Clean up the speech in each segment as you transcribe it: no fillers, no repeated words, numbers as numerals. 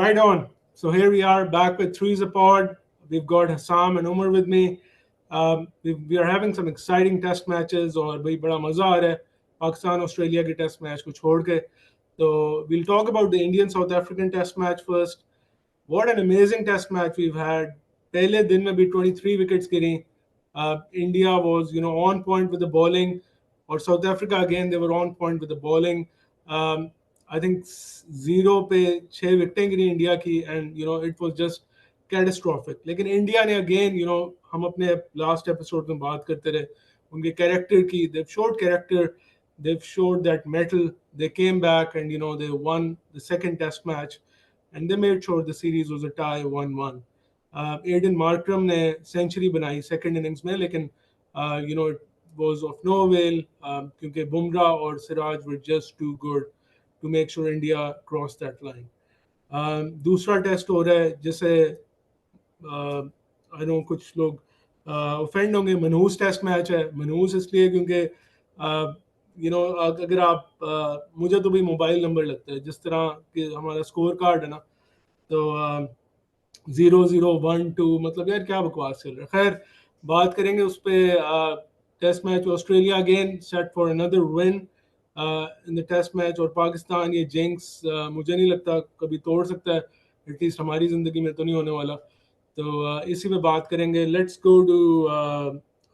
Right on. So here we are back with Three's a Pod. We've got Hassam and Umar with me. We are having some exciting test matches और भाई बड़ा मजा आ रहा है Pakistan Australia के test match को छोड़ के. So we'll talk about the Indian South African test match first. What an amazing test match we've had. पहले दिन में भी 23 wickets Giri. India was on point with the bowling, or South Africa again they were on point with the bowling. I think 0 पे 6 विकेटें गिरी India की and it was just catastrophic. लेकिन India ने again हम अपने लास्ट एपिसोड में बात करते रहे उनके कैरेक्टर की. they've showed character, they've showed that mettle. They came back and they won the second test match and they made sure the series was a tie 1-1. Aiden Markram ने century बनाई second innings में, लेकिन it was of no avail क्योंकि बुमराह और Siraj were just too good to make sure India crossed that line. दूसरा test हो रहा है जिसे आई नो कुछ लोग ऑफेंड होंगे. मनहूस टेस्ट मैच है. मनहूस इसलिए क्योंकि अगर आप मुझे तो भी मोबाइल नंबर लगता है जिस तरह कि हमारा स्कोर कार्ड है ना, तो 0-0 1-2 मतलब यार क्या बकवास चल रहा है. खैर बात करेंगे उस पर. Test match Australia again set for another win in the test match, और पाकिस्तान ये जिंक्स मुझे नहीं लगता कभी तोड़ सकता है. एटलीस्ट हमारी ज़िंदगी में तो नहीं होने वाला. तो इसी पे बात करेंगे. Let's go to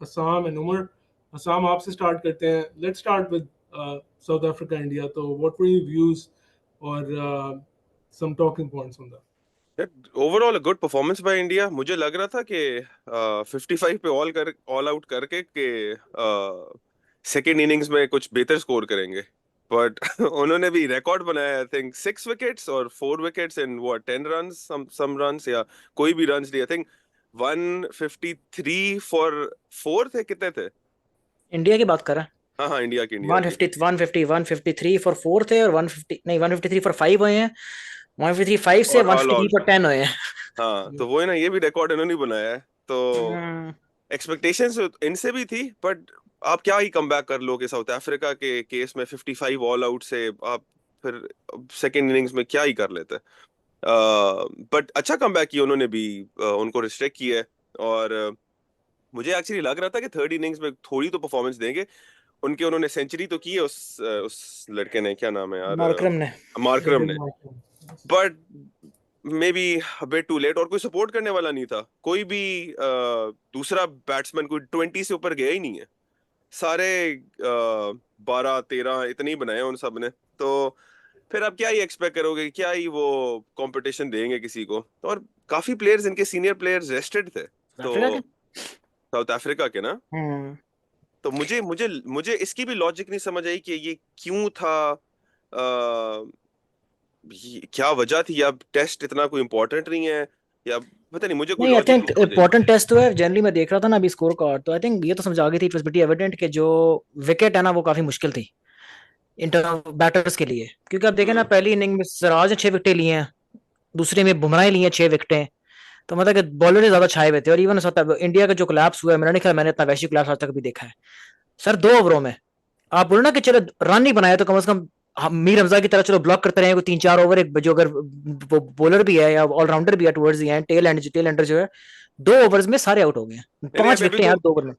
Asim and Umar. Asim आपसे स्टार्ट करते हैं. Let's start with South Africa India. तो व्हाट वर योर व्यूज और some talking points on that? Overall good performance by India. मुझे लग रहा था कि 55 पे ऑल आउट करके के सेकेंड इनिंग्स में कुछ बेहतर स्कोर करेंगे, बट उन्होंने भी रिकॉर्ड बनाया. आई थिंक 6 विकेट्स और 4 wickets in 10 runs, some runs या कोई भी रन्स नहीं. आई थिंक 153 फॉर 4 थे. कितने थे? इंडिया की बात कर रहा है. हाँ इंडिया की 153 फॉर 4 थे और 153 फॉर 5 हुए हैं. 153 से 153 पर 10 हुए हैं. हाँ तो वो है ना, ये भी रिकॉर्ड इन्होंने बनाया है. तो एक्सपेक्टेशंस इनसे भी थी, बट आप क्या ही कम बैक कर लोगे साउथ अफ्रीका के केस में. 55 ऑल आउट से आप फिर सेकेंड इनिंग्स में क्या ही कर लेते. बट अच्छा कम बैक किया उन्होंने भी. उनको रिस्ट्रिक्ट किया है और मुझे एक्चुअली लग रहा था कि थर्ड इनिंग्स में थोड़ी तो परफॉर्मेंस देंगे उनके. उन्होंने सेंचुरी तो की है उस लड़के ने, क्या नाम है यार, मार्करम ने. But may be a bit too late, और कोई सपोर्ट करने वाला नहीं था. कोई भी दूसरा बैट्समैन कोई 20 से ऊपर गया ही नहीं है. सारे 12-13 इतने ही बनाए उन सब ने. तो फिर आप क्या ही एक्सपेक्ट करोगे, क्या ही वो कंपटीशन देंगे किसी को. और काफी प्लेयर्स, इनके सीनियर प्लेयर्स रेस्टेड थे तो साउथ अफ्रीका के ना. तो मुझे इसकी भी लॉजिक नहीं समझ आई कि ये क्यों था. क्या वजह थी, या टेस्ट इतना कोई इम्पोर्टेंट नहीं है, या पता नहीं. मुझे नहीं, आई थिंक इम्पोर्टेंट टेस्ट तो है. जनरली मैं देख रहा था ना अभी स्कोर कार्ड, तो आई थिंक ये तो समझ आ गई थी, इट वाज प्रीटी एविडेंट कि जो विकेट है ना वो काफी मुश्किल थी इन टर्म्स ऑफ बैटर्स के लिए. क्योंकि आप देखें ना, पहली इनिंग में सिराज ने 6 विकेटें ली हैं, दूसरे में बुमराह लिए 6 विकेटें. तो मतलब कि बॉलर ज्यादा छाए हुए थे. और इवन इंडिया का जो कोलैप्स हुआ है, मेरा नहीं ख्याल मैंने इतना वैसी कोलैप्स आज तक भी देखा है. सर 2 ओवरों में आप बोलो ना कि चलो रन नहीं बनाया तो कम से कम मीर हमजा की तरह चलो ब्लॉक करते रहे. 3-4 ओवर एक जो अगर वो बॉलर भी है या ऑलराउंडर भी है towards the end, tail ender जो है, 2 ओवर्स में सारे आउट हो गए. 5 विकेट यार 2 ओवर में.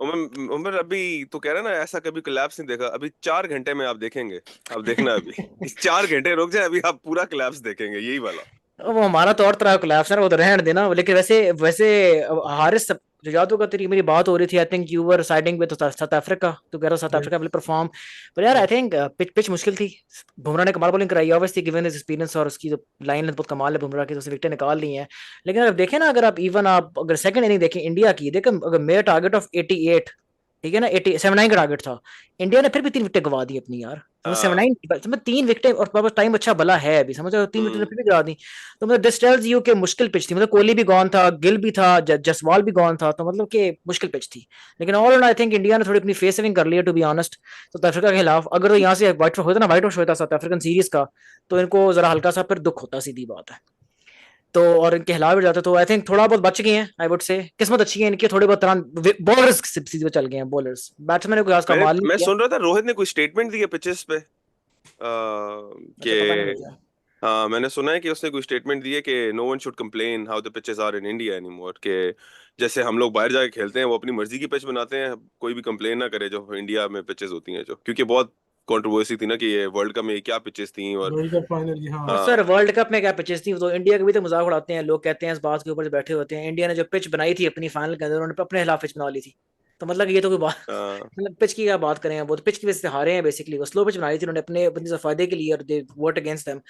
उमर अभी तो कह रहा ना ऐसा कभी कोलैप्स नहीं देखा. अभी 4 घंटे में आप देखेंगे. आप देखना अभी 4 घंटे रुक जाए, अभी आप पूरा कोलैप्स देखेंगे यही वाला. वो हमारा तो और तरह कोलैप्स है, वो तो रहने देना. लेकिन वैसे हारिस, जो याद होगा तेरी मेरी बात हो रही थी, I think you were siding with South Africa. तो कह रहा साउथ अफ्रीका विल परफॉर्म. पर यार आई थिंक पिच मुश्किल थी. बुमराह ने कमाल बॉलिंग कराई ऑब्वियसली गिवन हिज एक्सपीरियंस, और उसकी लाइन बहुत कमाल है बुमराह की, तो उसने विकेट निकाल ली है. लेकिन अगर देखें ना, अगर आप अगर सेकंड इनिंग देखें इंडिया की, देखें अगर मेरा टारगेट ऑफ 88, ठीक है ना, 79 का टारगेट था, इंडिया ने फिर भी 3 विकेट गवा दी अपनी यार. 79 3 विकेट, और टाइम अच्छा भला है अभी, समझ रहे हो, 3 विकेट फिर भी गिरा दी. तो मतलब दिस टेल्स यू कि मुश्किल पिच थी. मतलब कोहली भी गॉन था, गिल भी था, जसवाल भी गॉन था, तो मतलब कि मुश्किल पिच थी. लेकिन ऑल आई थिंक इंडिया ने थोड़ी अपनी फेस सेविंग कर ली है, to be honest. South Africa के खिलाफ अगर तो यहाँ से व्हाइट वॉश होता साउथ अफ्रीकन सीरीज का, तो इनको जरा हल्का सा फिर दुख होता, सीधी बात है. तो और इनके हिला भी जाते, तो आई थिंक थोड़ा बहुत बच गए हैं. आई वुड से किस्मत अच्छी है इनकी, थोड़े बहुत बॉलर्स सीधे चल गए हैं. बॉलर्स बैट्समैन को खास कमाल नहीं. मैं सुन रहा था रोहित ने कोई स्टेटमेंट दी है पिचेस पे के हाँ, मैंने सुना है कि उसने कोई स्टेटमेंट दी है कि no one should complain how the pitches are in India anymore, कि जैसे हम लोग बाहर जाके खेलते हैं वो अपनी मर्जी की पिच बनाते हैं, कोई भी कंप्लेन ना करे जो इंडिया में पिचेस होती हैं, जो क्योंकि बहुत कंट्रोवर्सी थी ना कि ये वर्ल्ड कप में क्या पिचेस थी। और वर्ल्ड कप फाइनल की, हाँ। और हाँ सर वर्ल्ड कप में क्या पिचेस थी, तो इंडिया के भी तो मजाक उड़ाते हैं लोग, कहते हैं इस बात के ऊपर जो बैठे होते हैं, इंडिया ने जो पिच बनाई थी अपनी फाइनल के अंदर उन्होंने अपने खिलाफ पिच बना ली थी। तो मतलब ये तो कोई बात हाँ, मतलब पिच की क्या बात करें, वो तो पिच की वजह से हारे हैं बेसिकली, वो स्लो पिच बनाई थी उन्होंने अपने अपने फायदे के लिए और दे वोट अगेंस्ट देम।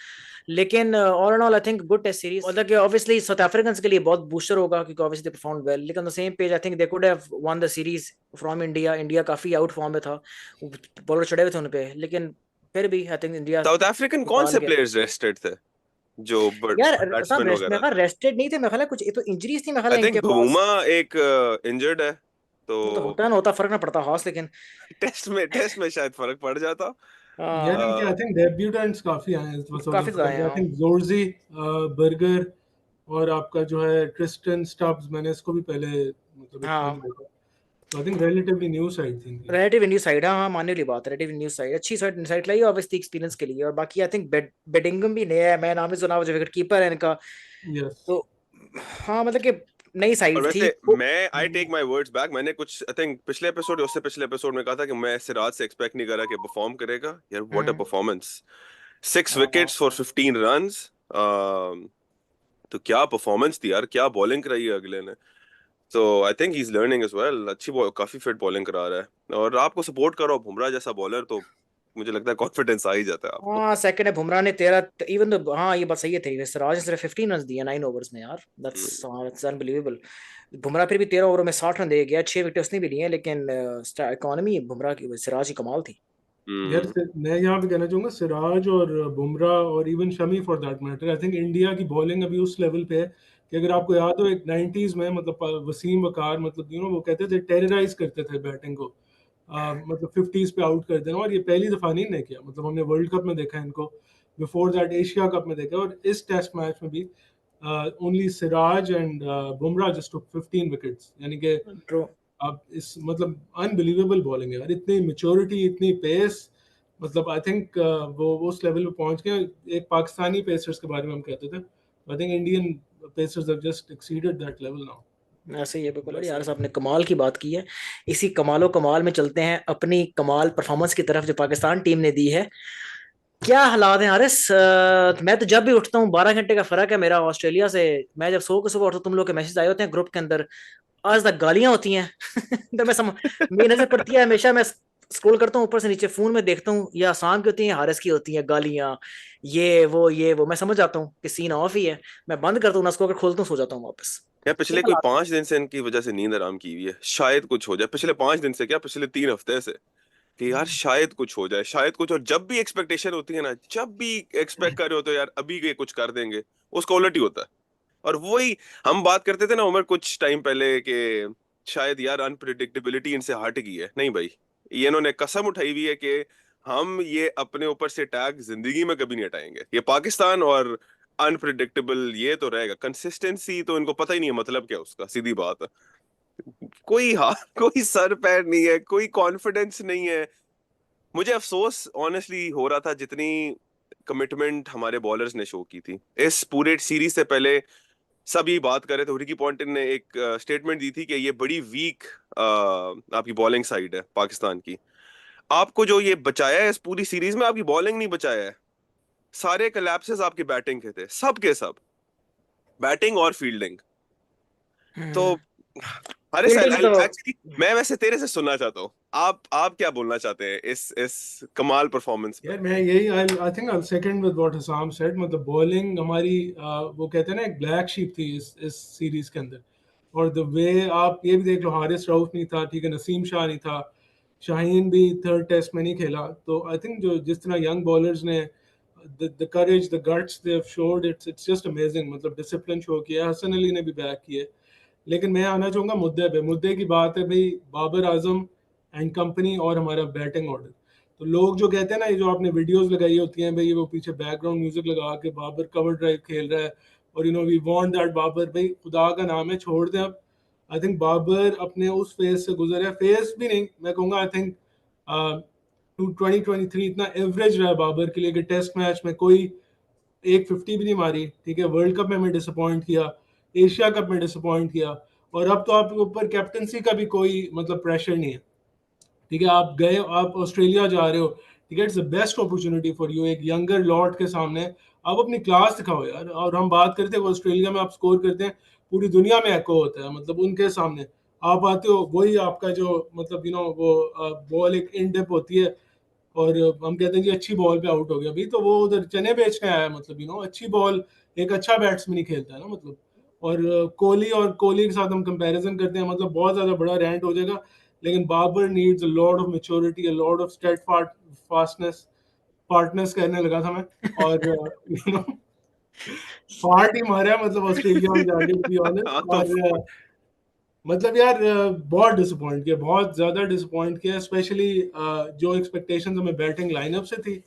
लेकिन all and all I think good test series, मतलब कि ऑब्वियसली साउथ अफ्रीकन के लिए बहुत बूस्टर होगा क्योंकि ऑब्वियसली दे परफॉर्म वेल, लेकिन on the same page I think they could have one the series from India. India काफी out form में था, बॉलर चढ़े हुए थे उन पे, लेकिन फिर भी I think India south African कौन निकाल से गया। प्लेयर्स रेस्टेड थे जो यार सब बैट्समैन रेस्ट, मेरे वगैरह? ख्याल रेस्टेड नहीं थे, मेरे ख्याल है कुछ ये तो इंजरीज थी मेरे ख्याल आई है थिंक इनके पास। भूमा एक इंजर्ड है, तो वो तो होता ना होता, फर्क ना पड़ता खास, लेकिन टेस्ट में शायद फर्क पड़ जाता। यार हाँ इनके आई अ, थिंक डेब्यूटेंट्स काफी आए हैं इस काफी ज्यादा है आई हाँ। थिंक जोर्जी, बर्गर, और आपका जो है ट्रिस्टन स्टब्स, मैंने इसको भी पहले मतलब एक मैच हाँ देखा, तो I think relatively new side थी इनकी। रिलेटिव इंडिया साइड, हाँ हाँ मानने वाली बात, रिलेटिव इंडिया साइड अच्छी साइड साइड लाई ऑब्वियसली एक्सपीरियंस के लिए, और बाकी आई थिंक बेडिंगम भी नया है, मैं नाम ही सुना, वो जो विकेट कीपर है इनका। यस। तो हाँ मतलब कि नई और साइड थी वैसे वो। मैं I take my words back, मैंने कुछ आई थिंक पिछले एपिसोड या उससे पिछले एपिसोड में कहा था कि मैं सिराज से एक्सपेक्ट नहीं कर रहा कि परफॉर्म करेगा। यार what a hmm, performance, 6 wickets for हाँ 15 रन्स। तो क्या परफॉर्मेंस थी यार, क्या बॉलिंग कराई है अगले ने। तो I think he is learning as well, अच्छी काफी फिट बॉलिंग करा रहा है, और आपको सपोर्ट करो बुमराह जैसा बॉलर तो मुझे लगता है कॉन्फिडेंस आ ही जाता है आपको। हाँ सेकंड है बुमराह ने 13, इवन तो हाँ ये बात सही है तेरी, सिराज ने सिर्फ 15 रन दिए 9 ओवर्स में यार, दैट्स अनबिलीवेबल। बुमराह फिर भी 13 ओवर में 60 रन दे गया, 6 विकेट उसने भी लिए हैं, लेकिन इकोनॉमी बुमराह की, सिराज की कमाल थी। यार हम्म मैं यहाँ पे कहना चाहूंगा सिराज और बुमराह और even Shami for that matter, I think India की बॉलिंग अभी उस लेवल पे है कि अगर आपको याद हो एक 90s में मतलब वसीम वकार, मतलब वो कहते थे टेरराइज करते थे बैटिंग को, मतलब 50s पे आउट कर देना, और ये पहली दफा नहीं ने किया, मतलब हमने वर्ल्ड कप में देखा है इनको, बिफोर दैट एशिया कप में देखा, और इस टेस्ट मैच में भी only Siraj and Bumrah just took 15 wickets, यानी कि ट्रू। अब इस मतलब अनबिलीवेबल बॉलिंग है यार, इतनी मेच्योरिटी, इतनी पेस, मतलब आई थिंक वो उस लेवल पे पहुंच गए। एक पाकिस्तानी पेसर्स के बारे में हम कहते थे, I think Indian pacers have just exceeded that level now. ऐसे ही है बिल्कुल यार, साहब ने कमाल की बात की है। इसी कमालो कमाल में चलते हैं अपनी कमाल परफॉर्मेंस की तरफ जो पाकिस्तान टीम ने दी है। क्या हालात हैं हारिस, मैं तो जब भी उठता हूँ 12 घंटे का फर्क है मेरा ऑस्ट्रेलिया से। मैं जब सो के सुबह उठता हूँ तुम लोग के मैसेज आए होते हैं ग्रुप के अंदर, आज तक गालियां होती हैं। तो मेरी नजर पड़ती है हमेशा, मैं स्क्रॉल करता हूँ ऊपर से नीचे फोन में देखता हूँ, या आसाम की होती हैं हारिस की होती हैं गालियां, ये वो मैं समझ जाता हूँ कि सीन ऑफ ही है। मैं बंद करता हूँ ना उसको, अगर खोलता हूँ सो जाता हूँ वापस। यार क्या पिछले कोई हालात 5 दिन से इनकी वजह से नींद आराम की हुई है, शायद कुछ हो जाए। पिछले 5 दिन से क्या, पिछले 3 हफ्ते से, कि यार हम्म। शायद कुछ हो जाए, शायद कुछ। और जब भी एक्सपेक्टेशन होती है ना, जब भी एक्सपेक्ट कर रहे होते हो यार अभी ये कुछ कर देंगे, उसका उलट ही होता है। और वही हम बात करते थे ना उमर कुछ टाइम पहले कि शायद यार अनप्रिडिक्टेबिलिटी इनसे हट गई है। नहीं भाई, ये इन्होंने कसम उठाई हुई है कि हम ये अपने ऊपर से टैग जिंदगी में कभी नहीं हटाएंगे। ये पाकिस्तान और अनप्रिडिक्टेबल ये तो रहेगा, कंसिस्टेंसी तो इनको पता ही नहीं है मतलब क्या उसका, सीधी बात है। कोई हाथ कोई सर पैर नहीं है, कोई कॉन्फिडेंस नहीं है। मुझे अफसोस ऑनेस्टली हो रहा था जितनी कमिटमेंट हमारे बॉलर्स ने शो की थी इस पूरे सीरीज से पहले। सब यही बात कर रहे थे, रिकी पॉन्टिंग ने एक स्टेटमेंट दी थी कि ये बड़ी वीक आपकी बॉलिंग साइड है पाकिस्तान की। आपको जो ये बचाया है इस पूरी सीरीज में, आपकी बॉलिंग नहीं बचाया है। सारे कलैप्सेस आपकी बैटिंग के थे, सब के सब, बैटिंग और फील्डिंग। तो है। अरे सर फील्डिंग तो एक्चुअली मैं वैसे तेरे से सुनना चाहता हूँ, आप क्या बोलना चाहते हैं इस कमाल परफॉर्मेंस पे? यार मैं यही आई think I second with what Hasam said, मतलब बॉलिंग हमारी वो कहते हैं ना एक ब्लैक शीप थी इस सीरीज के अंदर, और द वे आप ये भी देख लो, हारिस रऊफ नहीं था, ठीक है, नसीम शाह नहीं था, शाहीन भी थर्ड टेस्ट में नहीं खेला, तो आई थिंक जो जिस तरह यंग बॉलर्स ने the courage, the guts they have showed, it's just amazing, मतलब डिसिप्लिन शो किया, हसन अली ने भी बैक किए। लेकिन मैं आना चाहूंगा मुद्दे पे, मुद्दे की बात है भाई, बाबर आजम एंड कंपनी और हमारा बैटिंग ऑर्डर। तो लोग जो कहते हैं ना, ये जो आपने वीडियोस लगाई होती हैं भाई, वो पीछे बैकग्राउंड म्यूजिक लगा के बाबर कवर ड्राइव खेल रहा है, और वी वांट दैट बाबर, भाई खुदा का नाम है छोड़ दें अब। आई थिंक बाबर अपने उस फेज से गुजरे, फेज भी नहीं मैं कहूँगा, आई थिंक 2023 इतना एवरेज रहा है बाबर के लिए कि टेस्ट मैच में कोई एक 50 भी नहीं मारी, ठीक है, वर्ल्ड कप में हमें डिसअपॉइंट किया, एशिया कप में डिसअपॉइंट किया, और अब तो आपके ऊपर कैप्टनसी का भी कोई मतलब प्रेशर नहीं है, ठीक है, आप गए, आप ऑस्ट्रेलिया जा रहे हो, ठीक है, it's the best opportunity for you, एक यंगर लॉर्ड के सामने आप अपनी क्लास दिखाओ यार। और हम बात करते हैं ऑस्ट्रेलिया में आप स्कोर करते हैं, पूरी दुनिया में एको होता है, मतलब उनके सामने आप आते हो, वही आपका जो मतलब वो बॉल एक इन डिप होती है, और हम कहते हैं कि अच्छी बॉल पे आउट हो गया, अभी तो वो उधर चने बेचने आया, मतलब अच्छी बॉल एक अच्छा बैट्समैन ही खेलता है ना, मतलब। और कोहली के साथ हम कंपैरिजन करते हैं, मतलब बहुत ज्यादा बड़ा रैंट हो जाएगा, लेकिन Babar needs a lot of maturity, a lot of steadfastness, partners कहने लगा था मैं, और फाट ही मारा है, मतलब ऑस्ट्रेलिया में जाके, टू बी हाँ ऑनेस्ट। तो और मतलब यार बहुत डिसअपॉइंट किया, बहुत ज्यादा डिसअपॉइंट किया, स्पेशली जो एक्सपेक्टेशंस हमें बैटिंग लाइनअप से थी।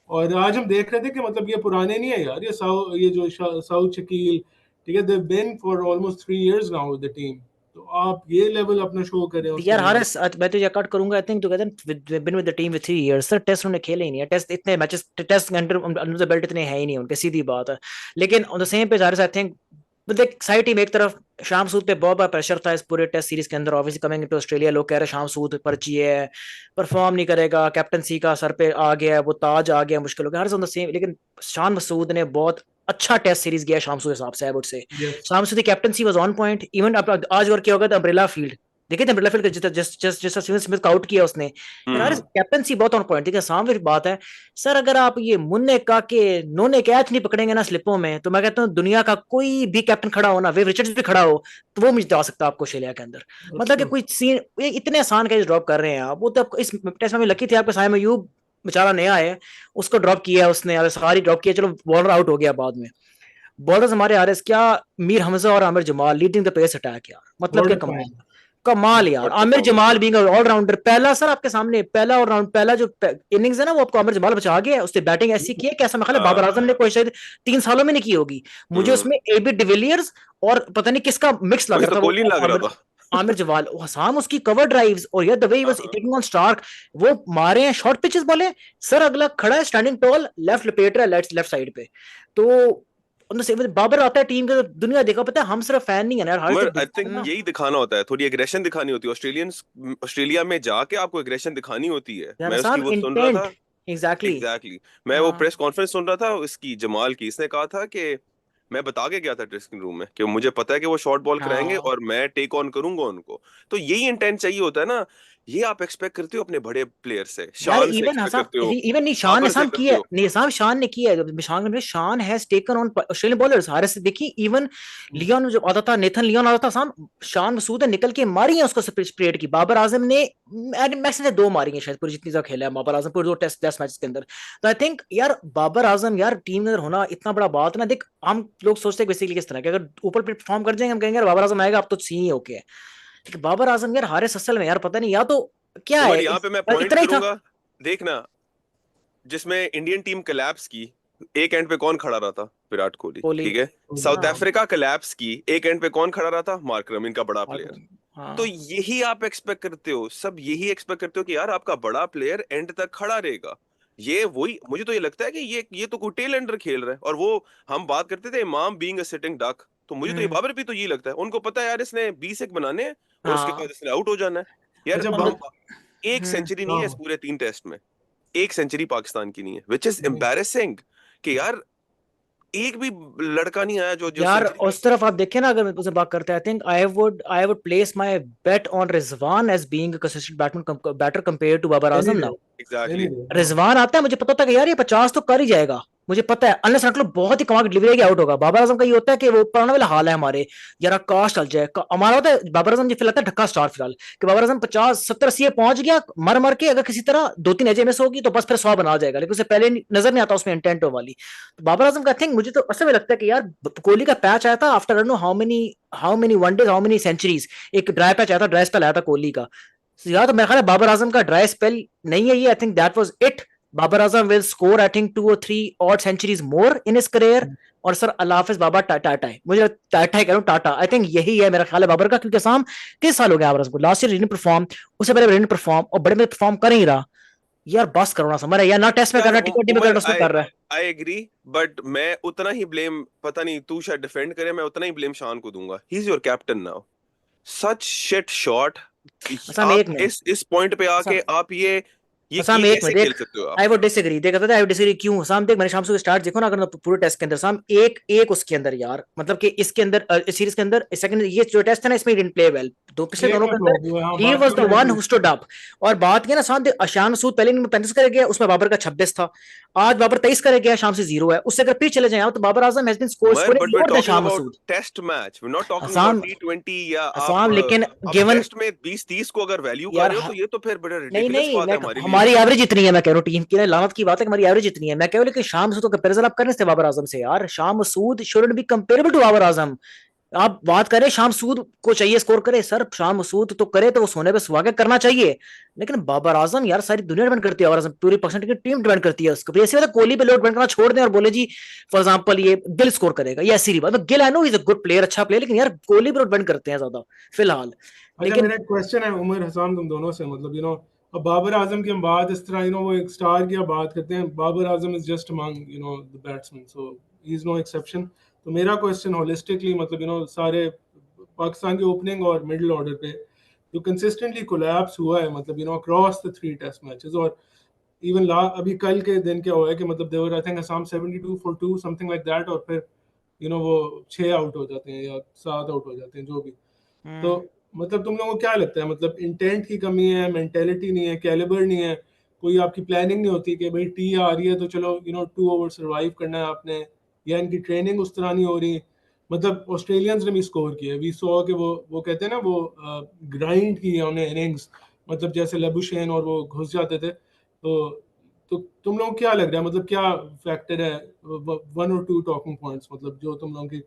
और आज हम देख रहे थे कि मतलब ये पुराने नहीं है यार, ये जो साउथ शकील, ठीक है, they been for almost 3 years now with the team, तो आप ये लेवल अपना शो करें यार ऑस्ट्रेलिया में। हारिस, मैं तुझे कट करूंगा। I think together been with the team with 3 years. Sir test उन्होंने खेले ही नहीं है, टेस्ट इतने matches, test under the belt इतने है ही नहीं उनके, सीधी बात है। लेकिन on the same page Haris, I think देख सारी टीम, एक तरफ शाम सूद पे बहुत बड़ा प्रेशर था इस पूरे टेस्ट सीरीज के अंदर, ऑब्वियसली कमिंग इनटू ऑस्ट्रेलिया, लोग कह रहे हैं शाम सूद पर्ची है, परफॉर्म नहीं करेगा, कैप्टनसी का सर पे आ गया, वो ताज आ गया, मुश्किल हो गया, हर ऑन द सेम। लेकिन शान मसूद ने बहुत अच्छा टेस्ट सीरीज गया शाम सूद हिसाब से, आई वुड से। यस, शाम सूद की captaincy was on point, even आज और क्या होगा अम्ब्रेला फील्ड, देखिए थे अम्ब्रेला फील्ड जिस स्टीवन स्मिथ का आउट किया उसने, यार कैप्टनसी बहुत ऑन पॉइंट। ठीक है, सामने बात है सर, अगर आप ये मुन्ने का के नोने कैच नहीं पकड़ेंगे ना स्लिपों में, तो मैं कहता हूँ दुनिया का कोई भी कैप्टन खड़ा हो ना, वेव रिचर्ड्स भी खड़ा हो, तो वो मिटा सकता है आपको ऑस्ट्रेलिया के अंदर। मतलब कि कोई सीन, ये इतने आसान कैच ड्रॉप कर रहे हैं आप, वो तो इस टेस्ट में लकी थे आपके साइम अयूब बेचारा नया है, उसको ड्रॉप किया उसने, सारी ड्रॉप किया, चलो बॉलर आउट हो गया बाद में। बॉलर्स हमारे आ रहे क्या, मीर हमजा और Aamir Jamal leading the pace attack यार, मतलब क्या कमाल, कमाल यार। आमिर जमाल बीइंग ऑलराउंडर, पहला सर आपके सामने पहला ऑलराउंड, पहला जो इनिंग्स है ना, वो आपको आमिर जमाल बचा गया, उसने बैटिंग ऐसी की है कि ऐसा मैं ख्याल है बाबर आजम ने कोई शायद 3 सालों में नहीं की होगी। मुझे उसमें एबी डिविलियर्स और पता नहीं किसका मिक्स लग मुझे रहा तो था, कोहली लग रहा वो था। आमिर जवाल, हसाम उसकी कवर ड्राइव्स, और यार the way he was taking on Starc, वो मारे हैं शॉर्ट पिचेस बोले, सर अगला खड़ा है स्टैंडिंग टॉल, लेफ्ट लपेट रहा है लेफ्ट साइड पे, तो बाबर आता है टीम के, दुनिया देखा, पता है हम सिर्फ फैन नहीं है यार, हर मगर आई थिंक यही दिखाना होता है, थोड़ी एग्रेशन दिखानी होती है, ऑस्ट्रेलिया में जाके आपको एग्रेशन दिखानी होती है। यार मैं उसकी साहब वो सुन रहा इंटेंट, था, एग्जैक्टली। एग्जैक्टली मैं वो प्रेस कॉन्फ्रेंस सुन रहा था इसकी, जमाल की, इसने कहा था कि मैं बता के गया था ड्रेसिंग रूम में कि मुझे पता है कि वो शॉर्ट बॉल कराएंगे हाँ और मैं टेक ऑन करूंगा उनको। तो यही इंटेंट चाहिए होता है ना, ये आप एक्सपेक्ट करते हो अपने बड़े प्लेयर से, यार, शान से इवन एक्सपेक्ट हसाम, करते हो, इवन निशान बाबर से निशान करते किया, हो। निशान शान ने किया है, शान has taken on Australian bowlers, Haris से देखिए, इवन लियोन जो आता था, नेथन लियोन आता था शाम, शान मसूद ने निकल के मारी है उसको स्प्रेड की, बाबर आजम ने मैक्स ने 2 मारी है शायद पूरी जितनी खेला है बाबर आजम पूरे 2 टेस्ट मैच के अंदर। तो आई थिंक यार बाबर आजम यार टीम के अंदर होना इतना बड़ा बात है ना। देख हम लोग सोचते हैं बेसिकली किस तरह के, अगर ऊपर परफॉर्म कर जाएंगे हम कहेंगे यार बाबर आजम आएगा अब तो सीन ही ओके है, लेकिन बाबर आजम यार हारिस असल में यार पता नहीं, या तो क्या उमर है यहाँ पे मैं पॉइंट इतना ही था। करूंगा, देखना जिसमें इंडियन टीम कोलैप्स की, एक एंड पे कौन खड़ा रहा था? विराट कोहली, कोहली, ठीक है। साउथ हाँ अफ्रीका कोलैप्स की, एक एंड पे कौन खड़ा रहा था? मार्करम, इनका बड़ा प्लेयर। तो हाँ यही आप एक्सपेक्ट करते हो, सब यही एक्सपेक्ट करते हो कि यार आपका बड़ा प्लेयर एंड तक खड़ा रहेगा। ये वही, मुझे तो ये लगता है कि ये तो कोई टेल एंडर खेल रहा है। और वो हम बात करते थे इमाम बीइंग अ सिटिंग डक, तो मुझे तो ये बाबर भी तो यही लगता है, उनको पता है यार इसने 20 एक बनाने हैं और उसके हाँ बाद इसने आउट हो जाना है। यार अच्छा, हम, एक सेंचुरी नहीं है इस हाँ, पूरे 3 टेस्ट में, एक सेंचुरी पाकिस्तान की नहीं है, विच इज एम्बैरेसिंग कि यार एक भी लड़का नहीं आया जो जो यार सेंचुरी। उस तरफ आप देखें ना, अगर उसे बात करते हैं, I think I would place my bet on Rizwan as being a consistent batter compare to Babar Azam ना। एग्जैक्टली। रिजवान आता है, मुझे पता था कि यार ये 50 तो कर ही जाएगा, मुझे पता है, अनलेस अनटिल बहुत ही कमाल की डिलीवरी आउट होगा। बाबर आजम का ये होता है कि वो पुराना वाला हाल है हमारे, यार आकाश चल जाए हमारा होता है, बाबर आजम फिर लगता है ढक्का स्टार फिलहाल, कि बाबर आजम 50 70 80 पहुंच गया, मर मर के अगर किसी तरह 2 3 एजे मिस होगी तो बस फिर 100 बना जाएगा, लेकिन उसे पहले नजर नहीं आता उसमें इंटेंट वाली। तो बाबर आजम का थिंक मुझे तो असल में लगता है कि यार कोहली का पैच आया था after no how many one days, how many centuries, एक ड्राई पैच आया था, ड्राई स्पेल आया था कोहली का। So, यार तो मेरा ख्याल है बाबर आजम का ड्राई स्पेल नहीं है ये, I think that was it. Babar Azam will score I think 2 or 3 odd centuries more in his career। और सर अल्लाह हाफिज बाबा, टाटा है, मुझे टाटा ही कह रहा हूँ, टाटा। आई थिंक यही है मेरा ख्याल है बाबर का, क्योंकि साम किस साल हो गया बाबर आजम को, लास्ट ईयर परफॉर्म, उससे पहले परफॉर्म, और बड़े में परफॉर्म कर ही रहा। यार बस करो ना समर यार, ना टेस्ट में यार करना, टी20 में उमर, करना, उसमें कर रहा है। आई एग्री, बट मैं उतना ही ब्लेम, पता नहीं तू शायद डिफेंड करे, मैं उतना ही ब्लेम शान को दूंगा। He is your captain now. Such shit shot. Assam आप एक मिनट, इस पॉइंट पे आके आप ये शाम एक कैसे में खेल देख, सकते हो आप? आई वुड डिसएग्री, देख पता है आई वुड डिसएग्री क्यों? शाम देख, मैंने शाम से स्टार्ट देखो ना अगर पूरे टेस्ट के अंदर, शाम एक एक उसके अंदर यार, मतलब कि इसके अंदर इस सीरीज के अंदर सेकंड ये जो टेस्ट है ना, इसमें डिडंट प्ले वेल, दो पिछले एक दोनों में के फ्लॉप अंदर हुआ, हाँ ही वाज बाकी द वन में हु स्टूड अप। और बात की ना शाम देख, शाम सूद पहले में 35 करे गया, उसमें बाबर का 26 था, आज बाबर 23 करे गया, शाम से 0 है। उससे अगर फिर चले जाए तो Babar Azam has been Umar, scoring but we are more than talking Shan about Masood. Test match, we are not talking about Asim, टी20। या असम लेकिन आप गिवन टेस्ट में 20-30 को अगर वैल्यू कर यार, रहे हो तो ये तो फिर बड़ा नहीं रिडिकुलस नहीं बात मैं, है हमारे लिए। हमारी एवरेज इतनी है, मैं कह रहा हूँ टीम की ना लानत की बात है कि हमारी एवरेज इतनी है, मैं कह रहा हूँ, लेकिन शाम से तो कंपैरिजन आप करने से बाबर आजम से यार, Shan Masood shouldn't be comparable to Babar Azam. आप बात करें शाम सूद को चाहिए स्कोर करे सर, शाम मसूद तो करे तो वो सोने पे सुहागा करना चाहिए, लेकिन बाबर आजम यार सारी दुनिया डिपेंड करती है, बाबर आजम पूरी परसेंट की टीम डिपेंड करती है उसको। ऐसे मतलब कोहली पे लोड डिपेंड करना छोड़ दें और बोले जी फॉर एग्जांपल ये गिल स्कोर करेगा, ये ऐसी बात, Gill I know is a good player, अच्छा प्लेयर, लेकिन यार कोहली पे लोड डिपेंड करते हैं ज्यादा फिलहाल। अच्छा लेकिन मेरा एक क्वेश्चन है उमर हसन तुम दोनों से, मतलब अब बाबर आजम की हम बात इस तरह वो एक स्टार की बात करते हैं, Babar Azam is just among the batsman, so he is no exception. तो मेरा क्वेश्चन होलिस्टिकली, मतलब सारे पाकिस्तान के ओपनिंग और मिडिल ऑर्डर पे जो कंसिस्टेंटली कोलैप्स हुआ है, मतलब अक्रॉस द 3 टेस्ट मैचेस, और इवन अभी कल के दिन क्या हुआ है कि मतलब there I think Asim 72 for 2 something like that, और फिर वो 6 आउट हो जाते हैं या 7 आउट हो जाते हैं जो भी। तो मतलब तुम लोगों को क्या लगता है, मतलब इंटेंट की कमी है, मेंटेलिटी नहीं है, कैलिबर नहीं है, कोई आपकी प्लानिंग नहीं होती कि भाई टी आ रही है तो चलो 2 ओवर सर्वाइव करना है आपने, या इनकी ट्रेनिंग उस तरह नहीं हो रही? मतलब ऑस्ट्रेलियंस ने भी स्कोर किया, वी सॉ कि वो कहते हैं ना वो ग्राइंड की उन्हें इनिंग्स, मतलब जैसे लबुशेन और वो घुस जाते थे। तो तुम लोगों को क्या लग रहा है, मतलब क्या फैक्टर है, 1 और 2 टॉकिंग पॉइंट्स, मतलब जो तुम लोगों की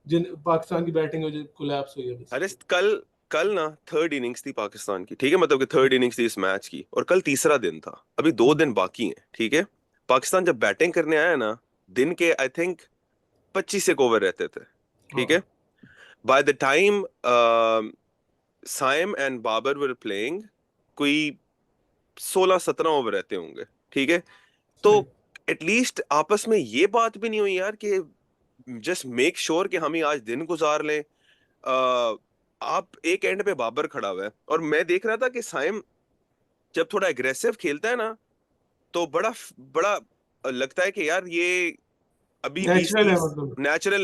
जिन पाकिस्तान की बैटिंग जो कोलैप्स हुई है अरे basically? कल कल ना थर्ड इनिंग्स थी पाकिस्तान की, ठीक है, मतलब कि थर्ड इनिंग्स थी इस मैच की, और कल तीसरा दिन था, अभी 2 दिन बाकी हैं, ठीक है। पाकिस्तान जब बैटिंग करने आया ना, दिन के आई थिंक 25 एक ओवर रहते थे, ठीक है। हाँ by the time Saim and Babar were playing, कोई 16-17 ओवर रहते होंगे, ठीक है। तो सही। एटलीस्ट आपस में ये बात भी नहीं हुई यार कि जस्ट मेक श्योर कि हम ही आज दिन गुजार लें। आप एक एंड पे बाबर खड़ा हुआ है, और मैं देख रहा था कि साइम जब थोड़ा एग्रेसिव खेलता है ना, तो बड़ा बड़ा लगता है कि यार ये अभी बीस नेचुरल है तीस मतलब।